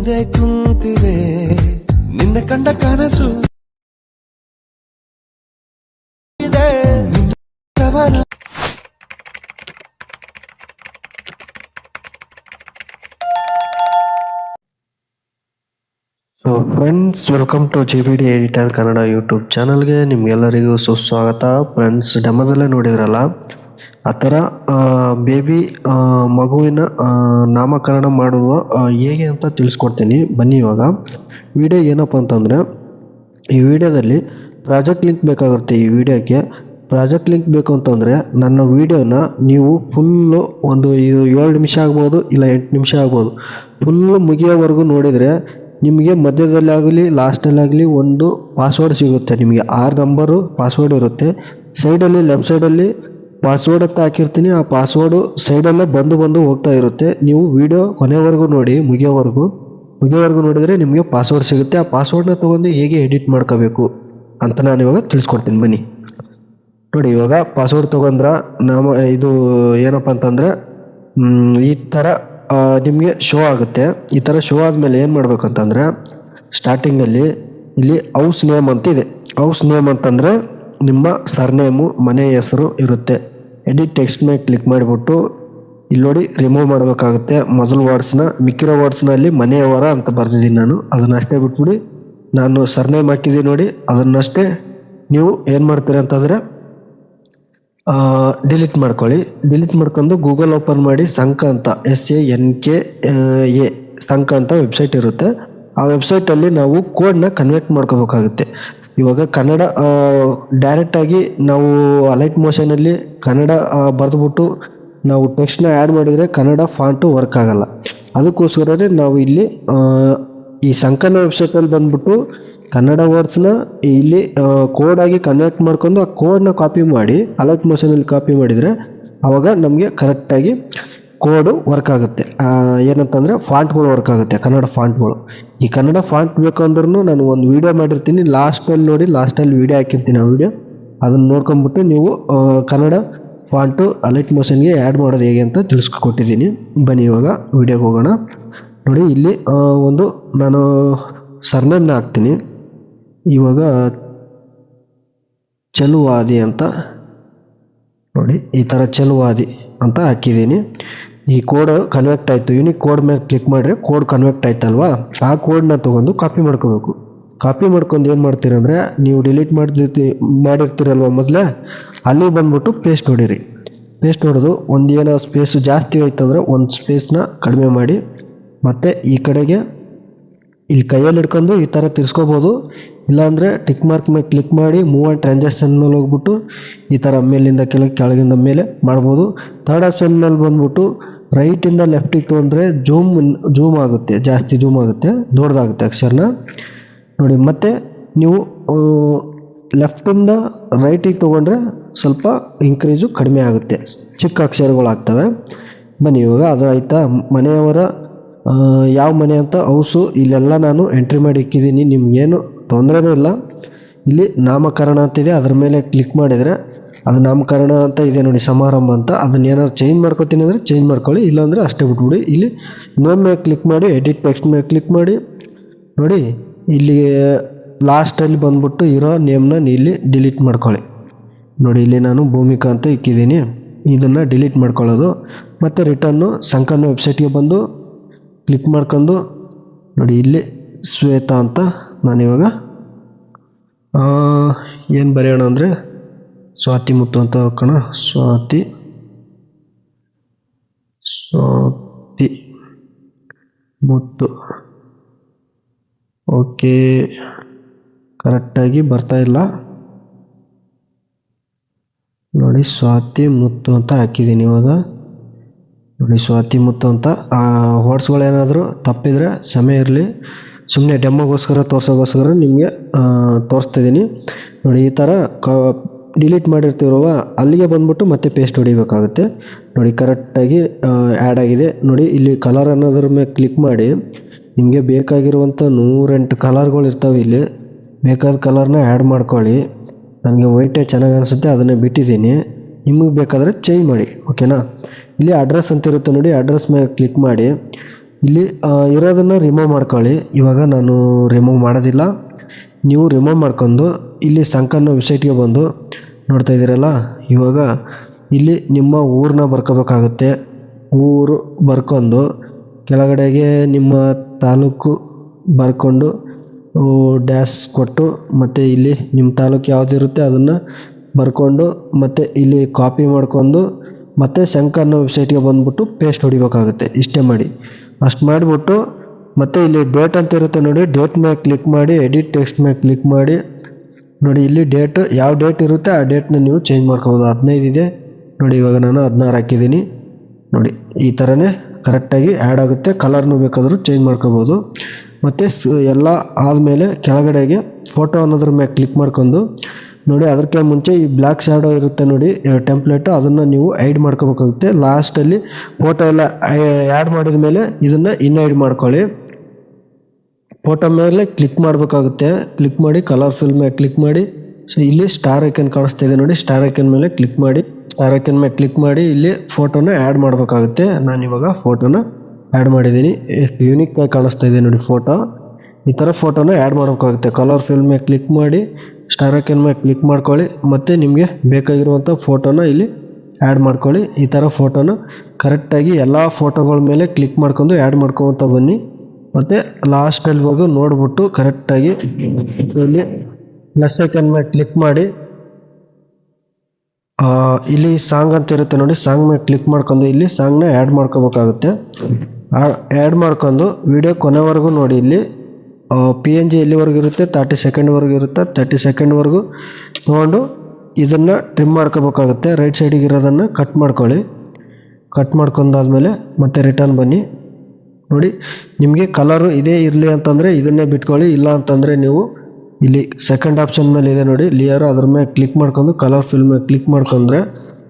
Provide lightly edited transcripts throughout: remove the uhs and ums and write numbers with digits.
ಕುಂತಿದೆ ನಿನ್ನ ಕಂಡ ಕನಸು ಇದೆ ಕವನ. So friends, welcome to GBD editor Kannada YouTube ಚಾನಲ್ಗೆ ನಿಮ್ಗೆಲ್ಲರಿಗೂ ಸುಸ್ವಾಗತ. ಫ್ರೆಂಡ್ಸ್, ಡೆಮೋದಲ್ಲೇ ನೋಡಿದ್ರಲ್ಲ, ಆ ಥರ ಬೇಬಿ ಮಗುವಿನ ನಾಮಕರಣ ಮಾಡುವ ಹೇಗೆ ಅಂತ ತಿಳಿಸ್ಕೊಡ್ತೀನಿ. ಬನ್ನಿ, ಇವಾಗ ವಿಡಿಯೋ ಏನಪ್ಪ ಅಂತಂದರೆ, ಈ ವಿಡಿಯೋದಲ್ಲಿ ಪ್ರಾಜೆಕ್ಟ್ ಲಿಂಕ್ ಬೇಕಾಗುತ್ತೆ. ಈ ವಿಡಿಯೋಕ್ಕೆ ಪ್ರಾಜೆಕ್ಟ್ ಲಿಂಕ್ ಬೇಕು ಅಂತಂದರೆ ನನ್ನ ವಿಡಿಯೋನ ನೀವು ಫುಲ್ಲು ಒಂದು 7 ನಿಮಿಷ ಆಗ್ಬೋದು, ಇಲ್ಲ 8 ನಿಮಿಷ ಆಗ್ಬೋದು, ಫುಲ್ಲು ಮುಗಿಯೋವರೆಗೂ ನೋಡಿದರೆ ನಿಮಗೆ ಮಧ್ಯದಲ್ಲಾಗಲಿ ಲಾಸ್ಟಲ್ಲಾಗಲಿ ಒಂದು ಪಾಸ್ವರ್ಡ್ ಸಿಗುತ್ತೆ. ನಿಮಗೆ 6 ನಂಬರು ಪಾಸ್ವರ್ಡ್ ಇರುತ್ತೆ. ಸೈಡಲ್ಲಿ ಲೆಫ್ಟ್ ಸೈಡಲ್ಲಿ ಪಾಸ್ವರ್ಡ್ ಅಂತ ಹಾಕಿರ್ತೀನಿ. ಆ ಪಾಸ್ವರ್ಡು ಸೈಡಲ್ಲೇ ಬಂದು ಹೋಗ್ತಾ ಇರುತ್ತೆ. ನೀವು ವಿಡಿಯೋ ಕೊನೆವರೆಗೂ ನೋಡಿ, ಮುಗಿಯೋವರೆಗೂ ನೋಡಿದರೆ ನಿಮಗೆ ಪಾಸ್ವರ್ಡ್ ಸಿಗುತ್ತೆ. ಆ ಪಾಸ್ವರ್ಡ್ನ ತೊಗೊಂಡು ಹೇಗೆ ಎಡಿಟ್ ಮಾಡ್ಕೋಬೇಕು ಅಂತ ನಾನು ಇವಾಗ ತಿಳಿಸ್ಕೊಡ್ತೀನಿ. ಬನ್ನಿ ನೋಡಿ. ಇವಾಗ ಪಾಸ್ವರ್ಡ್ ತೊಗೊಂಡ್ರೆ ಇದು ಏನಪ್ಪ ಅಂತಂದರೆ ಈ ಥರ ನಿಮಗೆ ಶೋ ಆಗುತ್ತೆ. ಈ ಥರ ಶೋ ಆದಮೇಲೆ ಏನು ಮಾಡಬೇಕಂತಂದರೆ, ಸ್ಟಾರ್ಟಿಂಗಲ್ಲಿ ಇಲ್ಲಿ ಹೌಸ್ ನೇಮ್ ಅಂತ ಇದೆ. ಹೌಸ್ ನೇಮ್ ಅಂತಂದರೆ ನಿಮ್ಮ ಸರ್ನೇಮು, ಮನೆ ಹೆಸರು ಇರುತ್ತೆ. ಎಡಿಟ್ ಟೆಕ್ಸ್ಟ್ ಮೇಲೆ ಕ್ಲಿಕ್ ಮಾಡಿಬಿಟ್ಟು ಇಲ್ಲಿ ನೋಡಿ ರಿಮೂವ್ ಮಾಡಬೇಕಾಗುತ್ತೆ ಮೊದಲು ವರ್ಡ್ಸ್ನ. ಮಿಕ್ಕಿರೋ ವರ್ಡ್ಸ್ನಲ್ಲಿ ಮನೆಯವರ ಅಂತ ಬರ್ತಿದ್ದೀನಿ ನಾನು, ಅದನ್ನಷ್ಟೇ ಬಿಟ್ಬಿಡಿ. ನಾನು ಸರ್ನೇಮ್ ಹಾಕಿದ್ದೀನಿ ನೋಡಿ, ಅದನ್ನಷ್ಟೇ ನೀವು ಏನು ಮಾಡ್ತೀರಿ ಅಂತಂದರೆ ಡಿಲೀಟ್ ಮಾಡ್ಕೊಳ್ಳಿ. ಡಿಲೀಟ್ ಮಾಡ್ಕೊಂಡು ಗೂಗಲ್ ಓಪನ್ ಮಾಡಿ ಸಂಕ ಅಂತ SANKA ಸಂಕ ಅಂತ ವೆಬ್ಸೈಟ್ ಇರುತ್ತೆ. ಆ ವೆಬ್ಸೈಟಲ್ಲಿ ನಾವು ಕೋಡ್ನ ಕನ್ವರ್ಟ್ ಮಾಡ್ಕೋಬೇಕಾಗುತ್ತೆ. ಇವಾಗ ಕನ್ನಡ ಡೈರೆಕ್ಟಾಗಿ ನಾವು ಅಲೈಟ್ ಮೋಷನಲ್ಲಿ ಕನ್ನಡ ಬರೆದ್ಬಿಟ್ಟು ನಾವು ಟೆಕ್ಸ್ಟ್ನ ಆ್ಯಡ್ ಮಾಡಿದರೆ ಕನ್ನಡ ಫಾಂಟು ವರ್ಕ್ ಆಗಲ್ಲ. ಅದಕ್ಕೋಸ್ಕರನೇ ನಾವು ಇಲ್ಲಿ ಈ ಸಂಕನ ವೆಬ್ಸೈಟಲ್ಲಿ ಬಂದ್ಬಿಟ್ಟು ಕನ್ನಡ ವರ್ಡ್ಸ್ನ ಇಲ್ಲಿ ಕೋಡಾಗಿ ಕನ್ವರ್ಟ್ ಮಾಡ್ಕೊಂಡು ಆ ಕೋಡ್ನ ಕಾಪಿ ಮಾಡಿ ಅಲರ್ಟ್ ಮೋಷನಲ್ಲಿ ಕಾಪಿ ಮಾಡಿದರೆ ಆವಾಗ ನಮಗೆ ಕರೆಕ್ಟಾಗಿ ಕೋಡು ವರ್ಕ್ ಆಗುತ್ತೆ. ಏನಂತಂದರೆ ಫಾಂಟ್ಗಳು ವರ್ಕ್ ಆಗುತ್ತೆ, ಕನ್ನಡ ಫಾಂಟ್ಗಳು. ಈ ಕನ್ನಡ ಫಾಂಟ್ ಬೇಕು ಅಂದ್ರೂ ನಾನು ಒಂದು ವೀಡಿಯೋ ಮಾಡಿರ್ತೀನಿ, ಲಾಸ್ಟಲ್ಲಿ ನೋಡಿ, ಲಾಸ್ಟಲ್ಲಿ ವೀಡಿಯೋ ಹಾಕಿರ್ತೀನಿ. ಆ ವೀಡಿಯೋ ಅದನ್ನು ನೋಡ್ಕೊಂಬಿಟ್ಟು ನೀವು ಕನ್ನಡ ಫಾಂಟು ಅಲರ್ಟ್ ಮೋಷನ್ಗೆ ಆ್ಯಡ್ ಮಾಡೋದು ಹೇಗೆ ಅಂತ ತಿಳಿಸ್ಕೊಟ್ಟಿದ್ದೀನಿ. ಬನ್ನಿ ಇವಾಗ ವೀಡಿಯೋಗೆ ಹೋಗೋಣ. ನೋಡಿ, ಇಲ್ಲಿ ಒಂದು ನಾನು ಸರ್ನೇಮ್ನ ಹಾಕ್ತೀನಿ. ಇವಾಗ ಚೆಲುವಾದಿ ಅಂತ ನೋಡಿ, ಈ ಥರ ಚೆಲುವಾದಿ ಅಂತ ಹಾಕಿದ್ದೀನಿ. ಈ ಕೋಡ್ ಕನ್ವರ್ಟ್ ಆಯಿತು. ಯೂನಿಕ್ ಕೋಡ್ ಮೇಲೆ ಕ್ಲಿಕ್ ಮಾಡಿದ್ರೆ ಕೋಡ್ ಕನ್ವರ್ಟ್ ಆಯ್ತಲ್ವಾ, ಆ ಕೋಡ್ನ ತೊಗೊಂಡು ಕಾಪಿ ಮಾಡ್ಕೋಬೇಕು. ಕಾಪಿ ಮಾಡ್ಕೊಂಡು ಏನು ಮಾಡ್ತೀರಂದರೆ, ನೀವು ಡಿಲೀಟ್ ಮಾಡಿರ್ತೀರಲ್ವ ಮೊದಲೇ, ಅಲ್ಲಿ ಬಂದ್ಬಿಟ್ಟು ಪೇಸ್ಟ್ ಹೊಡೀರಿ. ಪೇಸ್ಟ್ ಹೊಡೆದು ಒಂದು ಏನೋ ಸ್ಪೇಸು ಜಾಸ್ತಿ ಆಯ್ತಂದರೆ ಒಂದು ಸ್ಪೇಸ್ನ ಕಡಿಮೆ ಮಾಡಿ, ಮತ್ತು ಈ ಕಡೆಗೆ ಇಲ್ಲಿ ಕೈಯಲ್ಲಿ ಹಿಡ್ಕೊಂಡು ಈ ಥರ ತಿರ್ಸ್ಕೋಬೋದು. ಇಲ್ಲಾಂದರೆ ಟಿಕ್ ಮಾರ್ಕ್ ಮೇಲೆ ಕ್ಲಿಕ್ ಮಾಡಿ ಮೂವ್ ಆ್ಯಂಡ್ ಟ್ರಾನ್ಸಾಕ್ಷನ್ ಮೇಲೆ ಹೋಗ್ಬಿಟ್ಟು ಈ ಥರ ಮೇಲಿಂದ ಕೆಳಗಿಂದ ಮೇಲೆ ಮಾಡ್ಬೋದು. ಥರ್ಡ್ ಆಪ್ಷನ್ ಮೇಲೆ ಬಂದ್ಬಿಟ್ಟು ರೈಟಿಂದ ಲೆಫ್ಟಿಗೆ ತೊಗೊಂಡ್ರೆ ಜೂಮ್ ಆಗುತ್ತೆ, ಜಾಸ್ತಿ ಜೂಮ್ ಆಗುತ್ತೆ, ದೊಡ್ಡದಾಗುತ್ತೆ ಅಕ್ಷರನ ನೋಡಿ. ಮತ್ತು ನೀವು ಲೆಫ್ಟಿಂದ ರೈಟಿಗೆ ತೊಗೊಂಡ್ರೆ ಸ್ವಲ್ಪ ಇನ್ಕ್ರೀಸು ಕಡಿಮೆ ಆಗುತ್ತೆ, ಚಿಕ್ಕ ಅಕ್ಷರಗಳಾಗ್ತವೆ. ಬನ್ನಿ ಇವಾಗ ಅದು ಆಯಿತಾ. ಮನೆಯವರ ಯಾವ ಮನೆ ಅಂತ ಹೌಸು ಇಲ್ಲೆಲ್ಲ ನಾನು ಎಂಟ್ರಿ ಮಾಡಿ ಇಕ್ಕಿದ್ದೀನಿ. ನಿಮಗೇನು ತೊಂದರೆನೂ ಇಲ್ಲ. ಇಲ್ಲಿ ನಾಮಕರಣ ಅಂತಿದೆ, ಅದ್ರ ಮೇಲೆ ಕ್ಲಿಕ್ ಮಾಡಿದರೆ ಅದು ನಾಮಕರಣ ಅಂತ ಇದೆ ನೋಡಿ, ಸಮಾರಂಭ ಅಂತ. ಅದನ್ನ ಏನಾದ್ರು ಚೇಂಜ್ ಮಾಡ್ಕೊತೀನಿ ಅಂದರೆ ಚೇಂಜ್ ಮಾಡ್ಕೊಳ್ಳಿ, ಇಲ್ಲಾಂದರೆ ಅಷ್ಟೇ ಬಿಟ್ಬಿಡಿ. ಇಲ್ಲಿ ನೇಮ್ ಮೇಲೆ ಕ್ಲಿಕ್ ಮಾಡಿ ಎಡಿಟ್ ಟೆಕ್ಸ್ಟ್ ಮೇಲೆ ಕ್ಲಿಕ್ ಮಾಡಿ ನೋಡಿ, ಇಲ್ಲಿ ಲಾಸ್ಟಲ್ಲಿ ಬಂದ್ಬಿಟ್ಟು ಇರೋ ನೇಮ್ನ ಇಲ್ಲಿ ಡಿಲೀಟ್ ಮಾಡ್ಕೊಳ್ಳಿ. ನೋಡಿ, ಇಲ್ಲಿ ನಾನು ಭೂಮಿಕಾ ಅಂತ ಇಕ್ಕಿದ್ದೀನಿ, ಇದನ್ನು ಡಿಲೀಟ್ ಮಾಡ್ಕೊಳ್ಳೋದು. ಮತ್ತು ರಿಟರ್ನು ಸಂಕನ ವೆಬ್ಸೈಟ್ಗೆ ಬಂದು ಕ್ಲಿಕ್ ಮಾಡ್ಕೊಂಡು ನೋಡಿ, ಇಲ್ಲಿ ಶ್ವೇತಾ ಅಂತ ನಾನಿವಾಗ ಏನು ಬರೆಯೋಣ ಅಂದರೆ ಸ್ವಾತಿ ಮುತ್ತು ಅಂತ ಹಾಕೋಣ. ಸ್ವಾತಿ ಮುತ್ತು. ಓಕೆ, ಕರೆಕ್ಟಾಗಿ ಬರ್ತಾಯಿಲ್ಲ ನೋಡಿ. ಸ್ವಾತಿ ಮುತ್ತು ಅಂತ ಹಾಕಿದ್ದೀನಿ ಇವಾಗ ನೋಡಿ, ಸ್ವಾತಿ ಮುತ್ತು ಅಂತ. ವರ್ಡ್ಸ್ಗಳೇನಾದರೂ ತಪ್ಪಿದರೆ ಸಮಯ ಇರಲಿ, ಸುಮ್ಮನೆ ಡೆಮೋಗೋಸ್ಕರ ತೋರ್ಸೋಗೋಸ್ಕರ ನಿಮಗೆ ತೋರಿಸ್ತಿದ್ದೀನಿ ನೋಡಿ. ಈ ಥರ ಡಿಲೀಟ್ ಮಾಡಿರ್ತೀರವ ಅಲ್ಲಿಗೆ ಬಂದ್ಬಿಟ್ಟು ಮತ್ತೆ ಪೇಸ್ಟ್ ಹೊಡಿಬೇಕಾಗುತ್ತೆ ನೋಡಿ. ಕರೆಕ್ಟಾಗಿ ಆ್ಯಡ್ ಆಗಿದೆ ನೋಡಿ. ಇಲ್ಲಿ ಕಲರ್ ಅನ್ನೋದ್ರ ಮೇಲೆ ಕ್ಲಿಕ್ ಮಾಡಿ ನಿಮಗೆ ಬೇಕಾಗಿರುವಂಥ 108 ಕಲರ್ಗಳು ಇರ್ತವೆ. ಇಲ್ಲಿ ಬೇಕಾದ ಕಲರ್ನ ಆ್ಯಡ್ ಮಾಡ್ಕೊಳ್ಳಿ. ನನಗೆ ವೈಟೇ ಚೆನ್ನಾಗಿ ಅನಿಸುತ್ತೆ, ಅದನ್ನೇ ಬಿಟ್ಟಿದ್ದೀನಿ. ನಿಮಗೆ ಬೇಕಾದರೆ ಚೇಂಜ್ ಮಾಡಿ, ಓಕೆನಾ. ಇಲ್ಲಿ ಅಡ್ರೆಸ್ ಅಂತ ಇರುತ್ತೆ ನೋಡಿ, ಅಡ್ರೆಸ್ ಮೇಲೆ ಕ್ಲಿಕ್ ಮಾಡಿ ಇಲ್ಲಿ ಇರೋದನ್ನು ರಿಮೂವ್ ಮಾಡ್ಕೊಳ್ಳಿ. ಇವಾಗ ನಾನು ರಿಮೂವ್ ಮಾಡೋದಿಲ್ಲ. ನೀವು ರಿಮೂವ್ ಮಾಡ್ಕೊಂಡು ಇಲ್ಲಿ ಸಂಕನ್ನು ವೆಬ್ಸೈಟ್ಗೆ ಬಂದು ನೋಡ್ತಾ ಇದ್ದೀರಲ್ಲ, ಇವಾಗ ಇಲ್ಲಿ ನಿಮ್ಮ ಊರನ್ನ ಬರ್ಕೋಬೇಕಾಗುತ್ತೆ. ಊರು ಬರ್ಕೊಂಡು ಕೆಳಗಡೆಗೆ ನಿಮ್ಮ ತಾಲೂಕು ಬರ್ಕೊಂಡು ಡ್ಯಾಶ್ ಕೊಟ್ಟು ಮತ್ತು ಇಲ್ಲಿ ನಿಮ್ಮ ತಾಲೂಕು ಯಾವುದಿರುತ್ತೆ ಅದನ್ನು ಬರ್ಕೊಂಡು ಮತ್ತು ಇಲ್ಲಿ ಕಾಪಿ ಮಾಡ್ಕೊಂಡು ಮತ್ತು ಶಂಕರ್ನ ವೆಬ್ಸೈಟ್ಗೆ ಬಂದುಬಿಟ್ಟು ಪೇಸ್ಟ್ ಹೊಡಿಬೇಕಾಗುತ್ತೆ. ಇಷ್ಟೇ ಮಾಡಿ. ಅಷ್ಟು ಮಾಡಿಬಿಟ್ಟು ಮತ್ತು ಇಲ್ಲಿ ಡೇಟ್ ಅಂತ ಇರುತ್ತೆ ನೋಡಿ, ಡೇಟ್ ಮೇಲೆ ಕ್ಲಿಕ್ ಮಾಡಿ ಎಡಿಟ್ ಟೆಕ್ಸ್ಟ್ ಮೇಲೆ ಕ್ಲಿಕ್ ಮಾಡಿ ನೋಡಿ. ಇಲ್ಲಿ ಡೇಟು ಯಾವ ಡೇಟ್ ಇರುತ್ತೆ ಆ ಡೇಟ್ನ ನೀವು ಚೇಂಜ್ ಮಾಡ್ಕೋಬೋದು. 15 ಇದೆ ನೋಡಿ, ಇವಾಗ ನಾನು 16 ಹಾಕಿದ್ದೀನಿ ನೋಡಿ. ಈ ಥರನೇ ಕರೆಕ್ಟಾಗಿ ಆ್ಯಡ್ ಆಗುತ್ತೆ. ಕಲರ್ನು ಬೇಕಾದರೂ ಚೇಂಜ್ ಮಾಡ್ಕೋಬೋದು. ಮತ್ತು ಎಲ್ಲ ಆದಮೇಲೆ ಕೆಳಗಡೆಗೆ ಫೋಟೋ ಅನ್ನೋದ್ರ ಮೇಲೆ ಕ್ಲಿಕ್ ಮಾಡ್ಕೊಂಡು ನೋಡಿ, ಅದಕ್ಕೆ ಮುಂಚೆ ಈ ಬ್ಲ್ಯಾಕ್ ಶ್ಯಾಡೋ ಇರುತ್ತೆ ನೋಡಿ ಟೆಂಪ್ಲೇಟು, ಅದನ್ನು ನೀವು ಐಡ್ ಮಾಡ್ಕೋಬೇಕಾಗುತ್ತೆ. ಲಾಸ್ಟಲ್ಲಿ ಫೋಟೋ ಎಲ್ಲ ಆ್ಯಡ್ ಮಾಡಿದ ಮೇಲೆ ಇದನ್ನು ಇನ್ಐಡ್ ಮಾಡ್ಕೊಳ್ಳಿ. ಫೋಟೋ ಮೇಲೆ ಕ್ಲಿಕ್ ಮಾಡಬೇಕಾಗುತ್ತೆ. ಕ್ಲಿಕ್ ಮಾಡಿ ಕಲರ್ ಫಿಲ್ ಮೇಲೆ ಕ್ಲಿಕ್ ಮಾಡಿ. ಸೊ ಇಲ್ಲಿ ಸ್ಟಾರ್ ಐಕನ್ ಕಾಣಿಸ್ತಾ ಇದೆ ನೋಡಿ, ಸ್ಟಾರ್ ಐಕನ್ ಮೇಲೆ ಕ್ಲಿಕ್ ಮಾಡಿ. ಸ್ಟಾರ್ ಐಕನ್ ಮೇಲೆ ಕ್ಲಿಕ್ ಮಾಡಿ ಇಲ್ಲಿ ಫೋಟೋನ ಆ್ಯಡ್ ಮಾಡಬೇಕಾಗುತ್ತೆ. ನಾನಿವಾಗ ಫೋಟೋನ ಆ್ಯಡ್ ಮಾಡಿದ್ದೀನಿ. ಎಷ್ಟು ಯೂನಿಕ್ಕಾಗಿ ಕಾಣಿಸ್ತಾ ಇದೆ ನೋಡಿ ಫೋಟೋ. ಈ ಥರ ಫೋಟೋನ ಆ್ಯಡ್ ಮಾಡಬೇಕಾಗುತ್ತೆ. ಕಲರ್ ಫಿಲ್ ಮೇಲೆ ಕ್ಲಿಕ್ ಮಾಡಿ ಸ್ಟಾರ್ ಐಕನ್ ಮೇಲೆ ಕ್ಲಿಕ್ ಮಾಡ್ಕೊಳ್ಳಿ. ಮತ್ತು ನಿಮಗೆ ಬೇಕಾಗಿರುವಂಥ ಫೋಟೋನ ಇಲ್ಲಿ ಆ್ಯಡ್ ಮಾಡ್ಕೊಳ್ಳಿ. ಈ ಥರ ಫೋಟೋನ ಕರೆಕ್ಟಾಗಿ ಎಲ್ಲ ಫೋಟೋಗಳ ಮೇಲೆ ಕ್ಲಿಕ್ ಮಾಡ್ಕೊಂಡು ಆ್ಯಡ್ ಮಾಡ್ಕೊತ ಬನ್ನಿ. ಮತ್ತು ಲಾಸ್ಟಲ್ಲಿ ಹೋಗಿ ನೋಡಿಬಿಟ್ಟು ಕರೆಕ್ಟಾಗಿ ಇಲ್ಲಿ ಪ್ಲಸ್ ಐಕನ್ ಮೇಲೆ ಕ್ಲಿಕ್ ಮಾಡಿ ಇಲ್ಲಿ ಸಾಂಗ್ ಅಂತ ಇರುತ್ತೆ ನೋಡಿ, ಸಾಂಗ್ ಮೇಲೆ ಕ್ಲಿಕ್ ಮಾಡ್ಕೊಂಡು ಇಲ್ಲಿ ಸಾಂಗ್ನ ಆ್ಯಡ್ ಮಾಡ್ಕೋಬೇಕಾಗುತ್ತೆ. ಆ್ಯಡ್ ಮಾಡ್ಕೊಂಡು ವಿಡಿಯೋ ಕೊನೆವರೆಗೂ ನೋಡಿ. ಇಲ್ಲಿ PNG ಎಲ್ಲಿವರೆಗೂ ಇರುತ್ತೆ 30 ಸೆಕೆಂಡ್ವರೆಗೂ ಇರುತ್ತೆ. 30 ಸೆಕೆಂಡ್ವರೆಗೂ ತೊಗೊಂಡು ಇದನ್ನು ಟ್ರಿಮ್ ಮಾಡ್ಕೋಬೇಕಾಗುತ್ತೆ. ರೈಟ್ ಸೈಡಿಗೆ ಇರೋದನ್ನು ಕಟ್ ಮಾಡ್ಕೊಳ್ಳಿ. ಕಟ್ ಮಾಡ್ಕೊಂಡಾದ್ಮೇಲೆ ಮತ್ತೆ ರಿಟರ್ನ್ ಬನ್ನಿ. ನೋಡಿ, ನಿಮಗೆ ಕಲರು ಇದೇ ಇರಲಿ ಅಂತಂದರೆ ಇದನ್ನೇ ಬಿಟ್ಕೊಳ್ಳಿ. ಇಲ್ಲ ಅಂತಂದರೆ ನೀವು ಇಲ್ಲಿ ಸೆಕೆಂಡ್ ಆಪ್ಷನ್ ಮೇಲೆ ಇದೆ ನೋಡಿ ಲೇಯರ್, ಅದ್ರ ಮೇಲೆ ಕ್ಲಿಕ್ ಮಾಡ್ಕೊಂಡು ಕಲರ್ ಫಿಲ್ ಮೇಲೆ ಕ್ಲಿಕ್ ಮಾಡ್ಕೊಂಡ್ರೆ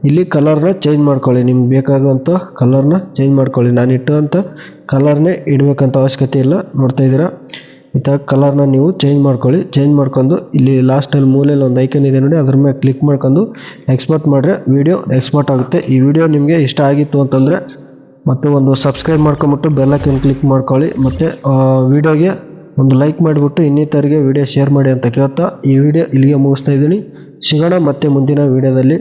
ಇಲ್ಲಿ ಕಲರ್ನ ಚೇಂಜ್ ಮಾಡ್ಕೊಳ್ಳಿ. ನಿಮ್ಗೆ ಬೇಕಾಗುವಂಥ ಕಲರ್ನ ಚೇಂಜ್ ಮಾಡ್ಕೊಳ್ಳಿ. ನಾನು ಇಟ್ಟುವಂಥ ಕಲರ್ನೇ ಇಡಬೇಕಂತ ಅವಶ್ಯಕತೆ ಇಲ್ಲ. ನೋಡ್ತಾ ಇದ್ದೀರಾ, ಈ ಥರ ಕಲರ್ನ ನೀವು ಚೇಂಜ್ ಮಾಡ್ಕೊಳ್ಳಿ. ಚೇಂಜ್ ಮಾಡ್ಕೊಂಡು ಇಲ್ಲಿ ಲಾಸ್ಟಲ್ಲಿ ಮೂಲೆಯಲ್ಲಿ ಒಂದು ಐಕನ್ ಇದೆ ನೋಡಿ, ಅದ್ರ ಮೇಲೆ ಕ್ಲಿಕ್ ಮಾಡ್ಕೊಂಡು ಎಕ್ಸ್ಪೋರ್ಟ್ ಮಾಡಿದ್ರೆ ವಿಡಿಯೋ ಎಕ್ಸ್ಪೋರ್ಟ್ ಆಗುತ್ತೆ. ಈ ವಿಡಿಯೋ ನಿಮಗೆ ಇಷ್ಟ ಆಗಿತ್ತು ಅಂತಂದರೆ ಮತ್ತು ಒಂದು ಸಬ್ಸ್ಕ್ರೈಬ್ ಮಾಡ್ಕೊಂಬಿಟ್ಟು ಬೆಲ್ ಐಕನ್ ಕ್ಲಿಕ್ ಮಾಡ್ಕೊಳ್ಳಿ. ಮತ್ತು ವಿಡಿಯೋಗೆ ಒಂದು ಲೈಕ್ ಮಾಡಿಬಿಟ್ಟು ಇನ್ನಿತರಿಗೆ ವಿಡಿಯೋ ಶೇರ್ ಮಾಡಿ ಅಂತ ಕೇಳ್ತಾ ಈ ವಿಡಿಯೋ ಇಲ್ಲಿಗೆ ಮುಗಿಸ್ತಾ ಇದ್ದೀನಿ. ಸಿಗೋಣ ಮತ್ತೆ ಮುಂದಿನ ವಿಡಿಯೋದಲ್ಲಿ.